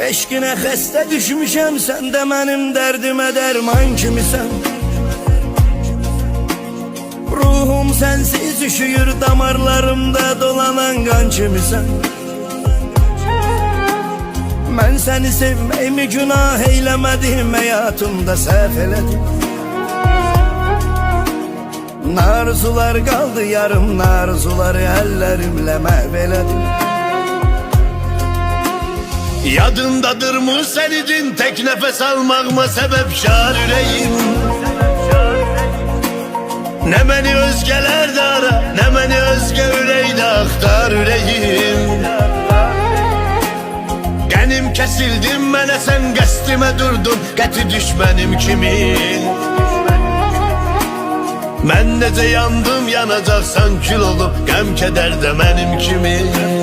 Eşqinə xəstə düşmüşəm, sən də mənim dərdimə dərman kimisən. Ruhum sənsiz üşüyür, damarlarımda dolanan qan kimisən. Mən səni sevməyimi günah eyləmədim, həyatımda səhv elədim. Narzular qaldı yarım, narzuları əllərimlə məhv elədim. Yadındadır mı senin tek nefes almağıma sebepkar ürəyim? Ne beni özgeler de ara, ne beni özge ürəkdə axtar ürəyim. Qənim kesildim mənə, sən qəstimə durdun, qəti düşmənim kimi. Mən necə yandım, yanacaqsan kül olub, qəm kədər də mənim kimi.